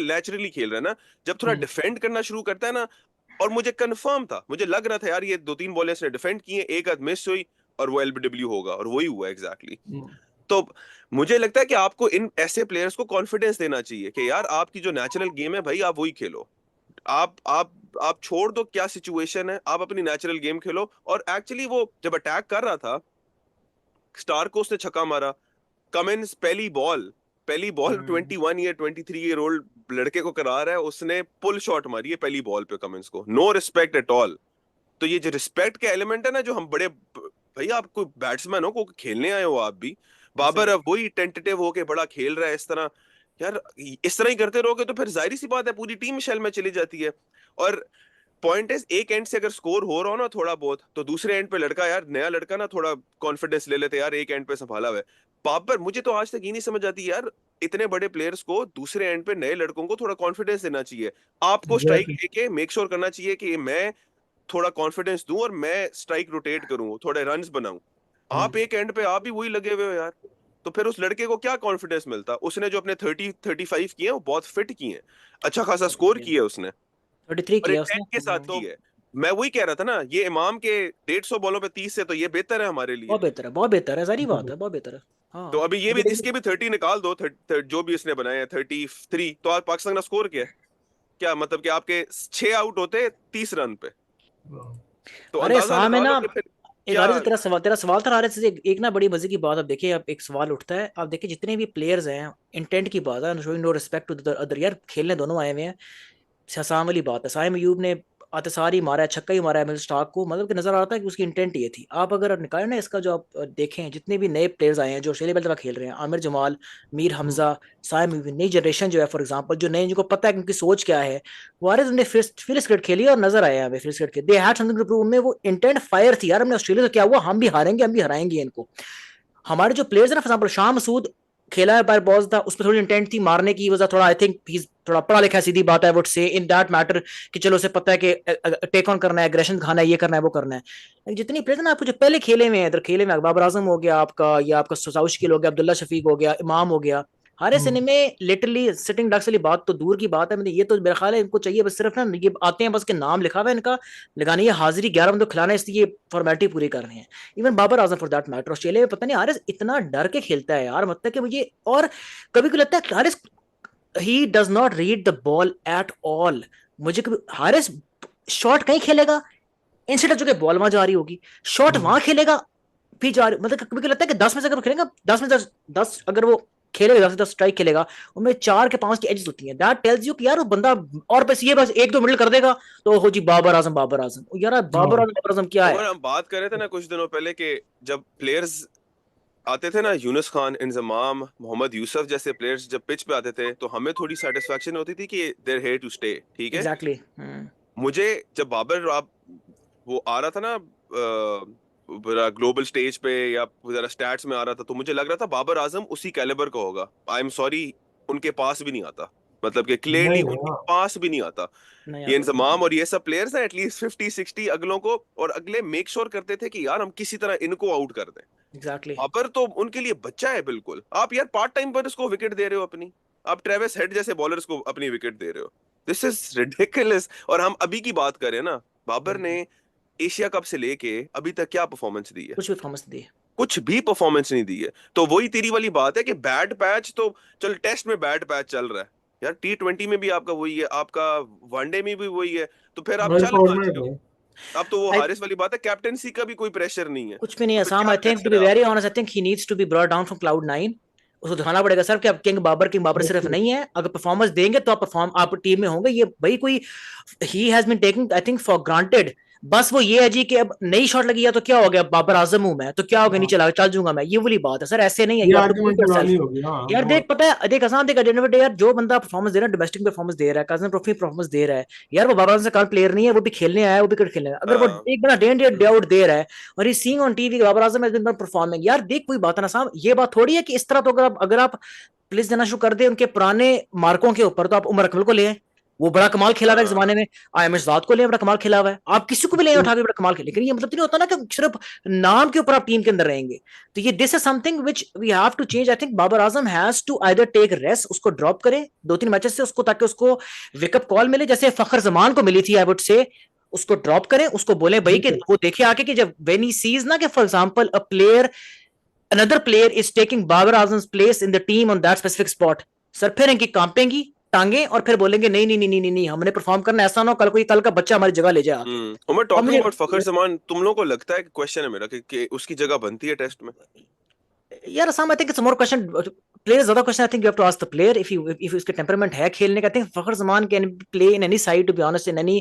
नेचुरली खेल रहा है ना। जब थोड़ा हम्म, डिफेंड करना शुरू करता है ना, और मुझे कंफर्म था, मुझे लग रहा था यार ये 2-3 बॉलें इसने डिफेंड की हैं, एक आध मिस हुई और वो एलबीडब्ल्यू होगा, और वही हुआ एग्जैक्टली। हम्म, तो मुझे लगता है कि आपको इन ऐसे प्लेयर्स को कॉन्फिडेंस देना चाहिए कि यार आपकी जो नेचुरल गेम है भाई, आप वही खेलो। आप छोड़ दो क्या सिचुएशन है, आप अपनी नेचुरल गेम खेलो। और एक्चुअली वो जब अटैक कर रहा था, स्टार को उसने छक्का मारा, कमिंस पहली बॉल हम्म, 21 ईयर 23 ईयर ओल्ड लड़के को करा रहा है, उसने पुल शॉट मारी है पहली बॉल पे कमिंस को, नो रिस्पेक्ट एट ऑल। तो ये जो रिस्पेक्ट का एलिमेंट है ना, जो हम बड़े भाई, आप कोई बैट्समैन हो, को खेलने आए हो आप भी। बाबर सही। अब वही टेंटेटिव होके बड़ा खेल रहा है इस तरह। यार इस तरह ही करते रहोगे तो फिर जाहिर सी बात है पूरी टीम शेल में चली जाती है। और पॉइंट इज, एक एंड से अगर स्कोर हो रहा हो ना थोड़ा बहुत, तो दूसरे एंड पे लड़का, यार नया लड़का ना, थोड़ा कॉन्फिडेंस ले लेते यार, एक एंड पे संभाला हुआ है। बाबर, मुझे तो आज तक ये नहीं समझ आती यार, इतने बड़े प्लेयर्स को दूसरे एंड पे नए लड़कों को थोड़ा कॉन्फिडेंस देना चाहिए। आपको स्ट्राइक एग्जैक्टली। लेके मेक श्योर करना चाहिए कि मैं थोड़ा कॉन्फिडेंस दूं और मैं स्ट्राइक रोटेट करूं, थोड़े रन्स बनाऊं। आप एक एंड पे आप भी वही लगे हुए हो यार। तो फिर उस लड़के को क्या कॉन्फिडेंस मिलता? उसने जो अपने 30-35 किए वो बहुत फिट किए हैं, अच्छा खासा स्कोर किया है उसने, 33 और किया इंटेंट उसने। के साथ की है। मैं वही कह रहा था ना, ये इमाम के 150 बॉलों पे 30 से तो ये बेहतर है हमारे लिए। बहुत बेहतर है, बहुत बेहतर है, सारी बात है, बहुत बेहतर है। तो हाँ अभी ये भी, लेकिन इसके भी 30 निकाल दो, जो भी इसने बनाए हैं 33, तो आज पाकिस्तान का स्कोर क्या है? क्या मतलब कि आपके 6 आउट होते 30 रन पे, तो अरे अंदाजा शाम है लगा लो ना, कि फिर एक क्या। आरिफ तेरा सवाल था आरिफ से, एक ना बड़ी मजे की बात, अब देखिए अब एक सवाल उठता है, आप देखिए जितने भी प्लेयर्स हैं, इंटेंट की बात है, showing no respect to the other, यार खेलने दोनों आए हुए हैं। शशाम वाली बात है, साइम अयूब ने आते सारी मारा है, छक्का ही मारा है मिल स्टार्क को, मतलब कि नजर आ रहा था कि उसकी इंटेंट ये थी। आप अगर निकालें ना इसका, जो आप देखें जितने भी नए प्लेयर्स आए हैं जो ऑस्ट्रेलिया पहले दफा खेल रहे हैं, आमिर जमाल, मीर हमजा, साइम, नई जनरेशन जो है फॉर एग्जांपल, जो नए, जिनको पता है कि उनकी सोच क्या है, वो आ रहे उन्होंने फिस्ट क्रिकेट खेली और नजर आया हमें फिस्ट cricket, they had something to prove, में वो इंटेंट फायर थी यार, हमने ऑस्ट्रेलिया से क्या हुआ, हम भी हारेंगे, हम भी हराएंगे इनको। हमारे जो प्लेयर्स है ना, फॉर एग्जांपल शाह मसूद खेला है बार बॉल्स था, उसमें थोड़ी इंटेंट थी मारने की, वजह थोड़ा आई थिंक ही थोड़ा पढ़ा लिखा है, सीधी बात है, would say in that matter कि चलो उसे पता है कि टेक ऑन करना है, एग्रेशन दिखाना है, ये करना है, वो करना है। जितनी प्लेयर ना आपको जो पहले खेले में है, इधर खेले में बाबर आजम हो गया आपका, या आपका साउशकिल हो गया, अब्दुल्ला शफीक हो गया, इमाम हो गया, हरे सिने में लिटरली सिटिंग डक्स वाली बात तो दूर की बात है, मतलब ये तो मेरा ख्याल है इनको चाहिए बस सिर्फ ना, ये आते हैं बस के नाम लिखा हुआ है इनका, लगानी है हाजिरी 11 बंदों खिलाना है, इसलिए फॉर्मेलिटी पूरी कर रहे हैं। Even Babar Azam for that matter, Australia में पता नहीं हारिस इतना डर के खेलता है यार, मतलब कि मुझे, और कभी कभी लगता है Haris he does not read the ball at all. मुझे कभी हारिस शॉट कहीं खेलेगा, इंस्टेड ऑफ जो कि बॉल वहां जा रही होगी, शॉट वहां खेलेगा फिर जा रही, मतलब कभी कभी लगता है कि 10 में से अगर खेलेगा, 10 अगर वो खेलेगा, 10 स्ट्राइक खेलेगा, उनमें 4 के 5 की एजेस होती हैं, दैट टेल्स यू कि यार वो बंदा, और बस ये बस एक दो मिडल कर देगा तो हो जी बाबर आजम, बाबर आजम यार, बाबर आजम क्या है। और हम बात कर रहे थे ना कुछ दिनों पहले कि जब प्लेयर्स आते थे ना, यूनुस खान, इंजमाम, मोहम्मद यूसुफ जैसे प्लेयर्स जब पिच पे आते थे तो हमें थोड़ी सेटिस्फेक्शन होती थी कि देयर हियर टू स्टे, ठीक है। एग्जैक्टली मुझे जब बाबर आप वो आ रहा था ना ग्लोबल स्टेज पे या जरा स्टैट्स में आ रहा था, तो मुझे लग रहा था बाबर आजम उसी कैलिबर का होगा। आई एम सॉरी, उनके पास भी नहीं आता, मतलब कि क्लियरली नहीं, उनके हाँ। पास भी नहीं आता। नहीं ये आता था। इंजमाम और ये सब प्लेयर्स हैं एटलीस्ट 50-60 अगलों को, और अगले मेक श्योर करते थे कि यार हम किसी तरह इनको आउट कर दें। एग्जैक्टली बाबर तो उनके लिए बच्चा है बिल्कुल। आप यार पार्ट टाइम पर इसको विकेट दे रहे हो अपनी, आप ट्रेविस हेड जैसे बॉलर्स को अपनी विकेट दे रहे हो, दिस इज रिडिकुलस। और हम अभी की बात करें ना, बाबर ने एशिया कप से लेके अभी तक क्या परफॉर्मेंस दी है? कुछ भी थॉमस दी। कुछ भी परफॉर्मेंस नहीं दी है। तो वही तेरी वाली बात है कि बैड पैच तो चल, टेस्ट में बैड पैच चल रहा है यार, T20 में भी आपका वही है, आपका वनडे में भी वही है, तो फिर आप वही चल कहाँ फॉर्मेट रहे है। हो? अब तो वो आई हारिस वाली बात है, कैप्टेंसी का भी कोई प्रेशर नहीं है, कुछ भी नहीं तो है फिर साम, क्या I think to pressure be है वेरी आपको? Honest, I think he needs to be brought down from cloud 9। उसको दिखाना पड़ेगा सर कि आप किंग बाबर सिर्फ नहीं है, अगर परफॉर्मेंस देंगे तो आप टीम में होंगे, ये भाई कोई he has been taking I think for granted. बस वो ये है जी कि अब नई शॉट लगी है तो क्या हो गया, बाबर आजम हूं मैं तो क्या हो गया, नहीं हाँ, चला चल जाऊंगा मैं, ये वाली बात है सर, ऐसे नहीं है, ये you have to prove argument yourself. पुरानी होगी, हाँ, यार देख बहुत। पता है, देख आसान, देख एट डे यार, जो बंदा परफॉर्मेंस दे रहा है, डोमेस्टिक परफॉर्मेंस दे रहा है, कजन ट्रॉफी परफॉर्मेंस दे रहा है, यार वो बाबर से कल प्लेयर नहीं है, वो भी खेलने आया है, वो भी क्रिकेट खेलने आया है। अगर वो हाँ। एक बड़ा डे आउट दे रहा है और he seeing on TV Babar Azam has been performing, यार देख कोई बात है ना साहब, ये बात थोड़ी है कि इस तरह, तो अगर आप प्लेस देना शुरू कर दे उनके पुराने मार्कों के ऊपर, तो आप उमर अकमल को ले आए, वो बड़ा कमाल खेला हुआ है इस हाँ। जमाने में, आयम इरशाद को ले, बड़ा कमाल खेला हुआ है, आप किसी को भी ले उठा के बड़ा कमाल खेले, लेकिन ये मतलब तो नहीं होता ना कि सिर्फ नाम के ऊपर आप टीम के अंदर रहेंगे। तो ये this is something which we have to change. I think Babar Azam has to either take rest, उसको ड्रॉप करे 2-3 मैचेस से उसको, ताकि उसको विकअप कॉल मिले, जैसे फखर जमान को मिली थी, आई वुड से उसको ड्रॉप करें, उसको बोले भाई कि वो देखे आके कि जब व्हेन ही सीज ना कि for example a player, another player is taking Babar Azam's place in the team on that specific spot, sir फिर इनकी कांपेंगी टांगे और फिर बोलेंगे नहीं नहीं नहीं नहीं नहीं हमने परफॉर्म करना, ऐसा ना हो कल का बच्चा हमारी जगह ले जाए आके। और मैं अब टॉकिंग मुझे अबाउट फखर जमान, तुम लोगों को लगता है, क्वेश्चन है मेरा कि उसकी जगह बनती है टेस्ट में? यार Assam, I think it's a more question. Player is other question. I think you have to ask the player if उसके temperament है खेलने का। I think Fakhar Zaman can play in any side, to be honest, in any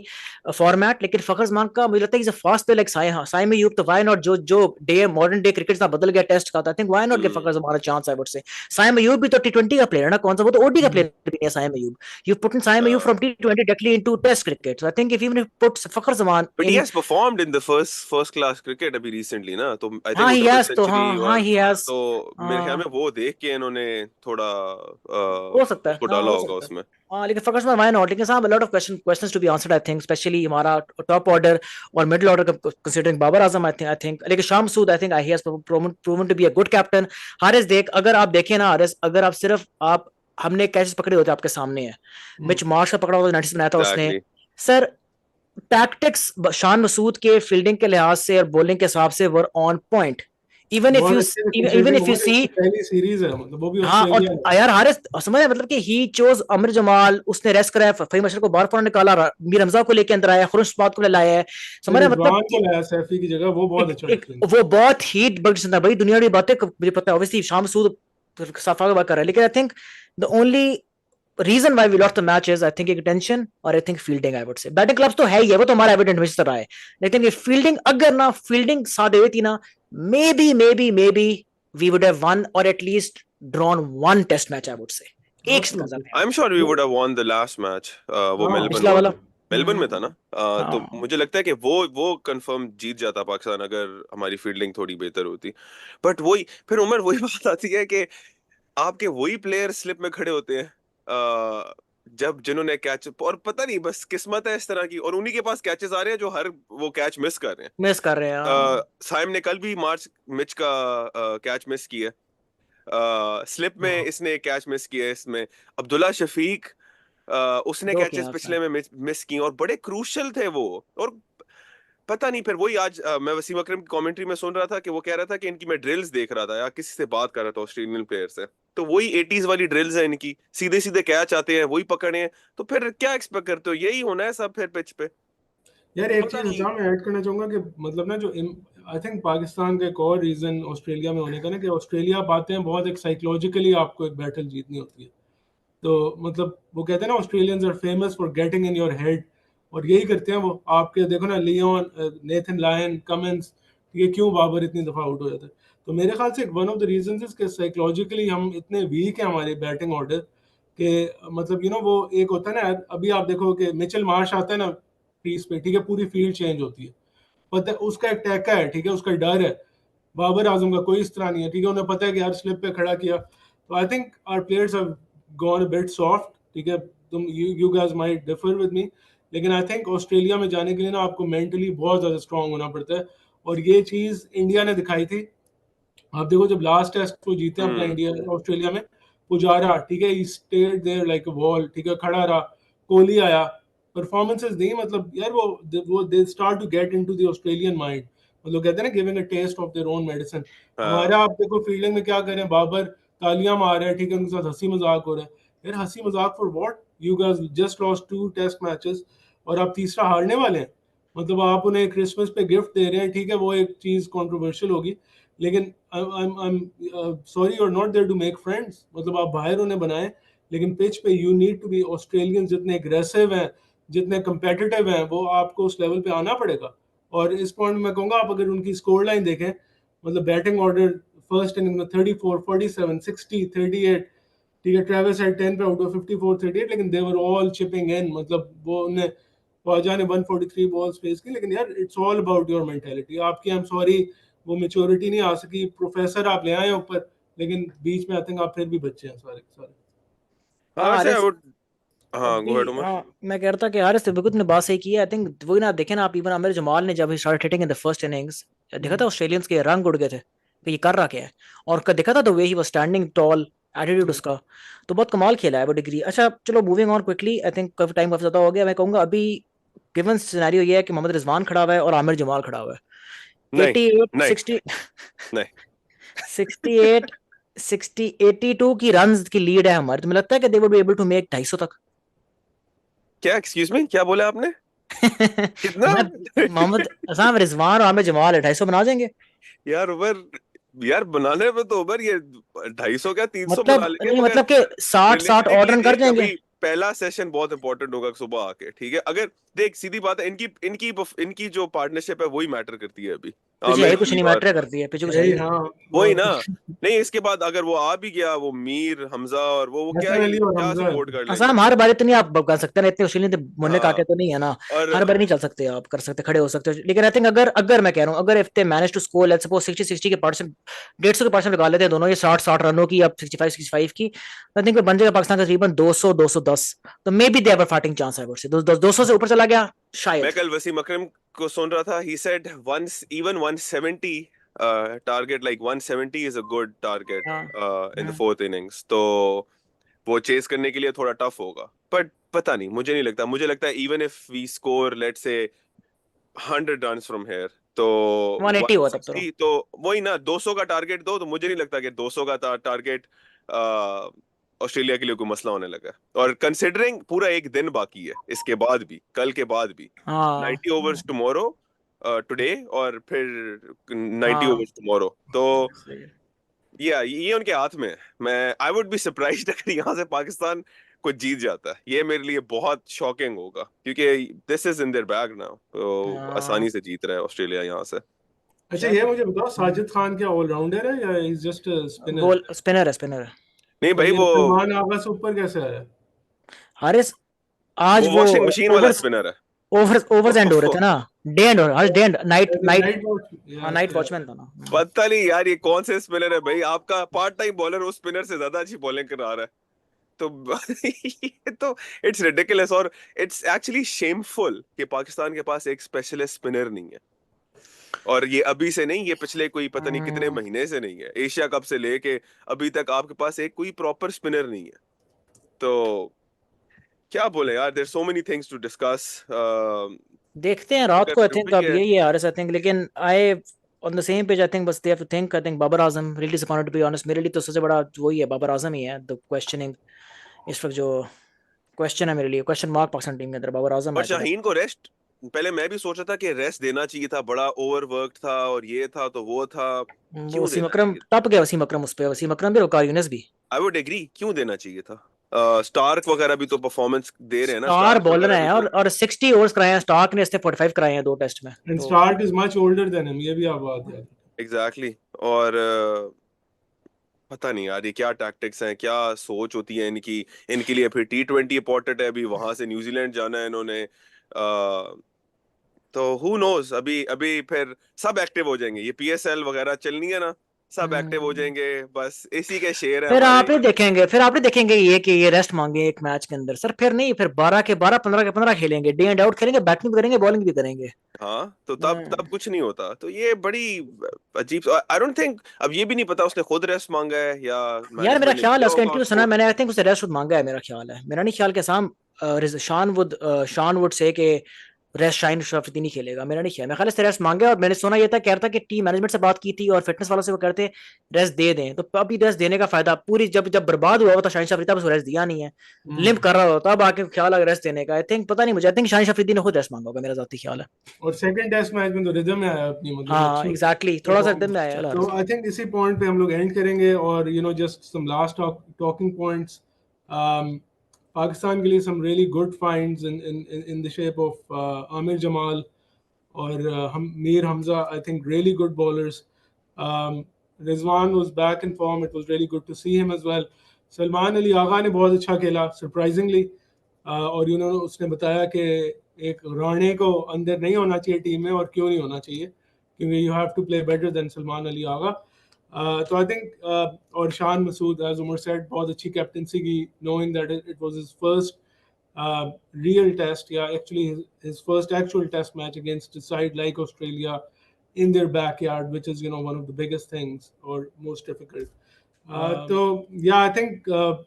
format. लेकिन फखर जमान का मुझे लगता है कि fast player like Saim Ayub, तो why not, जो डे मॉडर्न डे क्रिकेट ना बदल गया टेस्ट का, I think why not give Fakhar Zaman a chance, I would say. Saim Ayub भी तो T20 का प्लेयर है ना, कौन सा, वो तो ओडी का प्लेयर भी नहीं है Saim Ayub. You put in Saim Ayub from T20 directly into Test cricket. So I think if even if put Fakhar Zaman But he in, has performed in the first class cricket अभी recently ना, तो I think हाँ वो he double has, तो century, हाँ और he has, तो मेरे ख्याल में वो देख के इन्होंने थोड़ा हो सकता है, उसको हाँ डाला हो होगा सकता है। उसमें। हाँ लेकिन फकर्स में, व्हाई नॉट, लेकिन साहब lot of questions to be answered, I think specially हमारा टॉप ऑर्डर और middle order considering Babar Azam, I think लेकिन Shan Sood, I think he has proven to be a good captain. Haris देख, अगर आप देखें ना हारिस, अगर आप सिर्फ आप, हमने कैचेस पकड़े होते आपके सामने है, मिच मार्श का पकड़ा हुआ 90 बनाया था उसने Exactly. Sir, tactics Shan Masood के फील्डिंग के लिहाज से और बॉलिंग के हिसाब से were on point, even if बहुत यू अच्छे से इवन कंसीडरिंग इफ यू हुआ है, सी। इसकी पहली सीरीज है, मतलब वो भी हाँ और ऑस्ट्रेलिया में। यार हारिस समझ रहे हैं, मतलब कि ही चोज अमर जमाल, उसने रेस्ट कराया, फहीम अशरफ को बाहर फौरन निकाला, मीर हमजा को लेके अंदर आया, खुर्शबाद को लाया है, समझ रहे हैं मतलब रिजवान को लाया सैफी की जगह, वो बहुत अच्छा डिफरेंस। वो बहुत हीट बल्कि था भाई, दुनिया की बातें मुझे पता है ऑब्वियसली शाम सूद सफा बात कर रहा है, लेकिन I think the only reason why we lost the match is I think एक tension और I think fielding I would say batting clubs तो है ही है, वो तो हमारा evident हमेशा रहा है, लेकिन ये fielding अगर ना fielding साथ दे देती ना, maybe we would have won or at least drawn one test match I would say. एक से नजर I'm sure we would have won the last match. वो हाँ, मेलबर्न पिछला वाला मेलबर्न में था ना, तो हाँ। मुझे लगता है कि वो कंफर्म जीत जाता पाकिस्तान अगर हमारी फील्डिंग थोड़ी बेहतर होती. बट वही फिर उमर वही बात आती है कि आपके वही प्लेयर स्लिप में खड़े होते हैं जब जिन्होंने कैच, और पता नहीं बस किस्मत है इस तरह की, और उन्हीं के पास कैचेस आ रहे हैं जो हर वो कैच मिस कर रहे हैं. मिस कर रहे हैं. साइम ने कल भी मार्च मिच का कैच मिस किया. स्लिप में इसने कैच मिस किया. इसमें अब्दुल्ला शफीक उसने दो कैचेस किया पिछले में मिस किए और बड़े क्रूशल थे वो. और पता नहीं फिर वही आज मैं वसीम अकरम की कमेंट्री में सुन रहा था कि वो कह रहा था कि इनकी मैं ड्रिल्स देख रहा था या किसी से बात कर रहा था ऑस्ट्रेलियन प्लेयर से, तो वही 80s वाली ड्रिल्स है इनकी, सीधे सीधे कैच आते हैं, वही पकड़े हैं. तो फिर क्या एक्सपेक्ट करते हो, यही होना है सब फिर पिच पे? यार एक पता चीज नहीं. मैं ऐड करना चाहूंगा कि मतलब ना जो आई थिंक पाकिस्तान का एक और रीजन ऑस्ट्रेलिया में होने का ना कि ऑस्ट्रेलिया आप आते हैं बहुत एक साइकोलॉजिकली आपको एक बैटल जीतनी होती है. तो मतलब वो कहते हैं ना Australians are famous for getting in your head, और यही करते हैं वो. आपके देखो ना लियोन, नेथन लायन, कमिंस, ये क्यों बाबर इतनी दफा आउट हो जाता है. तो मेरे ख्याल से one of the reasons is कि साइकोलॉजिकली हम इतने वीक हैं हमारे बैटिंग ऑर्डर के. मतलब वो एक होता है ना, अभी आप देखो कि मिचेल मार्श आता है ना क्रीज पे, ठीक है, पूरी फील्ड चेंज होती है. पता है उसका एक टैका है, ठीक है, उसका डर है. बाबर आजम का कोई इस तरह नहीं है, ठीक है, उन्हें पता है कि यार स्लिप पे खड़ा किया. तो I think our players have gone a bit soft. ठीक है, तुम you guys might differ with me, लेकिन आई थिंक ऑस्ट्रेलिया में जाने के लिए ना आपको मेंटली बहुत ज्यादा स्ट्रांग होना पड़ता है, और ये चीज इंडिया ने दिखाई थी. आप देखो जब लास्ट टेस्ट को जीते अपना इंडिया ऑस्ट्रेलिया में, पुजारा, ठीक है, he stayed there like a wall, ठीक है, खड़ा रहा. कोहली आया, परफॉर्मेंसेस दी. मतलब यार वो they start to get into the Australian mind. मतलब कहते हैं ना giving a taste of their own medicine. हमारा आप देखो फील्डिंग में क्या करें, बाबर तालियां मार रहे हैं, ठीक है, उनके साथ हंसी मजाक हो रहा है. यार हंसी मजाक for what? You guys just lost 2 test matches और आप तीसरा हारने वाले हैं. मतलब आप उन्हें क्रिसमस पे गिफ्ट दे रहे हैं, ठीक है, वो एक चीज कंट्रोवर्शियल होगी, लेकिन I'm sorry you're not there to make friends. मतलब आप बाहर उन्हें बनाएं, लेकिन पिच पे you need to be Australian जितने एग्रेसिव हैं, जितने कंपेटिटिव हैं, वो आपको उस लेवल पे आना पड़ेगा. और इस पॉइंट में मैं कहूँगा आप अगर उनकी स्कोर लाइन देखें, मतलब बैटिंग ऑर्डर फर्स्ट इनिंग में 34, 47, 60, 38, ठीक है, ट्रेविस हेड 10 पे आउट हुआ, 54, 38, लेकिन दे वर ऑल चिपिंग इन. मतलब वो उन्हें ख्वाजा ने 143 बॉल्स फेस की, लेकिन यार it's all about your mentality. आपकी आई एम सॉरी वो मेच्योरिटी नहीं आ सकी. प्रोफेसर आप ले आए ऊपर, लेकिन बीच में आई थिंक आप फिर भी बच्चे हैं सारे सारे. वैसे I would हाँ अभी go ahead उमर. मैं कह रहा था कि हारिस बिल्कुल ने बात सही की है. आई थिंक वही ना, देखे ना आप, इवन आमिर जमाल ने जब he start hitting in the first innings, देखा था ऑस्ट्रेलियंस के रंग उड़ गए थे कि ये कर रहा क्या है, और देखा था the way he was standing tall, attitude उसका, तो बहुत कमाल खेला है वो डिग्री. अच्छा चलो moving on quickly, I think काफी टाइम काफी ज्यादा हो गया. मैं कहूंगा अभी गिवन सिनेरियो ये है कि मोहम्मद रिजवान खड़ा हुआ है और आमिर जमाल खड़ा हुआ है. नहीं 88 नहीं 60 नहीं 68 60 82 की रन्स की लीड है हमारी. तो मुझे लगता है कि they would be able to make 250 तक. क्या एक्सक्यूज मी, क्या बोला आपने? कितना? मोहम्मद असाम रिजवान और आमिर जमाल 250 बना देंगे. यार उमर, यार बनाने में तो उमर ये 250 क्या 300 मतलब बना लेंगे, नहीं, मगर मतलब कि 60 ऑर्डर रियलिस्टिकली कर देख जाएंगे. अभी पहला सेशन बहुत इंपॉर्टेंट होगा सुबह आके, ठीक है. अगर देख सीधी बात है, इनकी इनकी इनकी जो पार्टनरशिप है वही मैटर करती है अभी, पीछे आमिर है कुछ की. नहीं और मैटर करती है, पीछे कुछ है यही ही नहीं. हाँ, वही ना. नहीं इसके बाद अगर वो आ भी गया, वो मीर हमजा और वो क्या हसन अली और क्या हमजा. सपोर्ट कर लेंगे. असाम हर बार इतनी आप कर सकते हैं, इतने ऑस्ट्रेलियन मुन्ने हाँ. काके तो नहीं है ना, और हर बार नहीं चल सकते आप, कर सकते खड़े हो सकते हो. लेकिन आई थिंक अगर अगर मैं कह रहा हूँ, अगर if they manage to score let's suppose 60 के परसेंट, 150 के परसेंट लगा लेते हैं दोनों, ये 60 रनों की, अब 65 की, आई थिंक बन जाएगा पाकिस्तान का तकरीबन 200-210. तो may be they have a fighting chance है. 200 से ऊपर चला गया मैं शायद. कल वसीम अकरम को सुन रहा था, he said once even 170 target, like 170 is a good target in the fourth innings. तो वो चेस करने के लिए थोड़ा टफ होगा, बट पता नहीं, मुझे नहीं लगता. मुझे लगता है even if we score let's say 100 runs from here, तो 180 हुआ तब तो. 160, तो वही ना 200 का टारगेट दो, तो मुझे नहीं लगता कि 200 का टारगेट ऑस्ट्रेलिया के लिए कोई मसला होने लगा. और कंसिडरिंग पूरा एक दिन बाकी है इसके बाद भी, कल के बाद भी, 90 ओवर्स टुमारो टुडे, और फिर 90 ओवर्स टुमारो. तो ये उनके हाथ में है. मैं आई वुड बी सरप्राइज्ड अगर यहाँ से पाकिस्तान कुछ जीत जाता है। ये मेरे लिए बहुत शॉकिंग होगा क्योंकि this is in their bag now, तो आसानी से जीत रहा है ऑस्ट्रेलिया यहाँ से। अच्छा ये मुझे बताओ, साजिद खान क्या ऑलराउंडर है या is just spinner? Ball spinner है। नहीं तो भाई, ये वो सलमान आगा से ऊपर कैसे आया? हारिस आज वो वॉशिंग मशीन वाला ओवर्स स्पिनर है। ओवर्स एंड हो रहे थे ना, डे एंड आज day and night night night watch, हाँ नाइट वॉचमैन था ना। पता नहीं यार ये कौन से स्पिनर है भाई, आपका पार्ट टाइम बॉलर उस स्पिनर से ज्यादा अच्छी बॉलिंग करा रहा है। तो ये तो इट्स रिडिकुलस, और इट्स एक्चुअली शेमफुल कि पाकिस्तान के पास एक स्पेशलिस्ट स्पिनर नहीं है। और ये अभी से नहीं, ये पिछले कोई पता नहीं कितने महीने से नहीं है, एशिया कप से लेके अभी तक आपके पास एक कोई प्रॉपर स्पिनर नहीं है। तो क्या बोले यार, there so many things to discuss. देखते हैं रात को, आई थिंक अब है यही है आरएस, आई थिंक। लेकिन I on the same page, I think बस they have to think, I think Babar Azam really disappointed to be honest. मेरे लिए तो सबसे बड़ा वही है, बाबर आजम ही है द क्वेश्चनिंग इस वक्त, जो क्वेश्चन है मेरे लिए, क्वेश्चन मार्क पाकिस्तान टीम के अंदर बाबर आजम और है। शाहीन को रेस्ट, पहले मैं भी सोच रहा था कि रेस्ट देना चाहिए था, बड़ा ओवरवर्क्ड था और ये था तो वो था, वो क्यों वसीम देना अकरम चाहिए? टप गया, वसीम अकरम उस पे, वसीम अकरम भी और वकार यूनिस भी। आई वुड एग्री, क्यों देना चाहिए था? स्टार्क वगैरह भी तो परफॉर्मेंस दे रहे हैं ना, स्टार स्टार्क बॉलर वगैरह भी है तो और 60 ओवर्स कराए हैं स्टार्क ने, इसने 45 कराए हैं 2 टेस्ट में। एंड तो Starc is much older than him, ये भी आप बात याद रखें। एग्जैक्टली। और पता नहीं यार ये क्या टैक्टिक्स हैं, क्या सोच होती है इनकी। इनके लिए फिर T20 इंपॉर्टेंट है, अभी वहां से न्यूजीलैंड जाना है इन्होंने। तो हु नोज, अभी अभी फिर सब एक्टिव हो जाएंगे, ये PSL वगैरह चलनी है ना, सब एक्टिव हो जाएंगे, बस इसी के शेर है फिर हमारे। आप नहीं देखेंगे ये कि ये रेस्ट मांगे एक मैच के अंदर सर, फिर नहीं, फिर 12 के 12 15 के 15 खेलेंगे, डे एंड आउट खेलेंगे, बैटिंग भी करेंगे बॉलिंग भी करेंगे। हाँ तो तब तब कुछ नहीं होता, तो ये बड़ी अजीब। आई डोंट थिंक, अब ये भी नहीं पता उसने खुद रेस्ट मांगा है या यार मेरा मैनेजमेंट ने ख्याल है, दिया उसका होगा इंटरव्यू सुना उसको। मैंने, आई थिंक उसने रेस्ट मांगा है, मेरा ख्याल है, मेरा नहीं ख्याल के साम शान वुड से के रेस्ट शाइन अफरीदी नहीं खेलेगा, मेरा नहीं ख्याल, मेरा ख्याल से रेस्ट मांगे। और मैंने सुना ये था, कह रहा था कि टीम मैनेजमेंट से बात की थी और फिटनेस वालों से वो कहते रेस्ट दे दें, तो अभी रेस्ट देने का फायदा, पूरी जब जब बर्बाद हुआ था शाइन अफरीदी, तब उसको रेस्ट दिया नहीं है, लिम्प कर रहा होता, अब आके ख्याल है रेस्ट देने का। आई थिंक पता नहीं मुझे, आई थिंक शाइन अफरीदी ने खुद रेस्ट मांगा होगा, मेरा जाती ख्याल है। और सेकंड टेस्ट मैच में तो रिदम में आया अपनी, मतलब हाँ अच्छी एग्जैक्टली, थोड़ा सा दिन में आया परफॉर्मेंस। तो यार। आई थिंक इसी पॉइंट पे हम लोग एंड करेंगे, और just some last talking points. Pakistan के लिए some really good finds in the shape of Aamir Jamal और Mir Hamza, I think really good bowlers. Rizwan was back in form, it was really good to see him as well. Salman Ali Agha ने बहुत अच्छा खेला surprisingly, और उसने बताया कि एक राणे को अंदर नहीं होना चाहिए टीम में, और क्यों नहीं होना चाहिए, क्योंकि you have to play better than Salman Ali Agha. तो आई थिंक और शान मसूद, एज उमर सेड, बहुत अच्छी कैप्टनसी की, knowing that it was his first real test, yeah, actually his first actual test match against a side like Australia in their backyard, which is one of the biggest things or most difficult. So yeah, I think out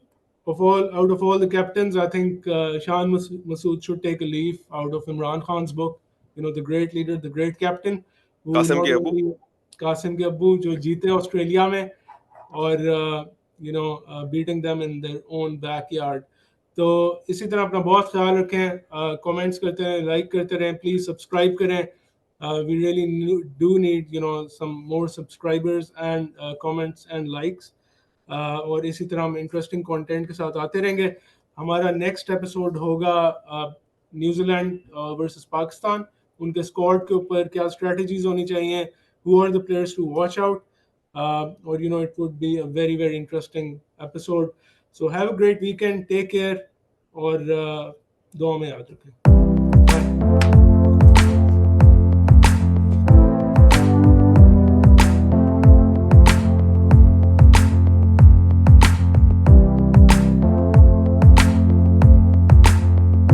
of all the captains, I think Shan Masood should take a leaf out of Imran Khan's book. The great leader, the great captain, who Qasim not के Abu. only Qasim के अब्बू जो जीते Australia में, और beating them in their own backyard. तो इसी तरह अपना बहुत ख्याल रखें, कमेंट्स करते रहें, लाइक करते रहें, प्लीज सब्सक्राइब करें। We really do need some more subscribers and comments and likes, और इसी तरह हम इंटरेस्टिंग कंटेंट के साथ आते रहेंगे। हमारा नेक्स्ट एपिसोड होगा न्यूजीलैंड वर्सेस पाकिस्तान, उनके स्क्वाड के ऊपर क्या स्ट्रेटजीज होनी चाहिए, who are the players to watch out, or it would be a very very interesting episode. So have a great weekend, take care, और दुआ में याद रखें।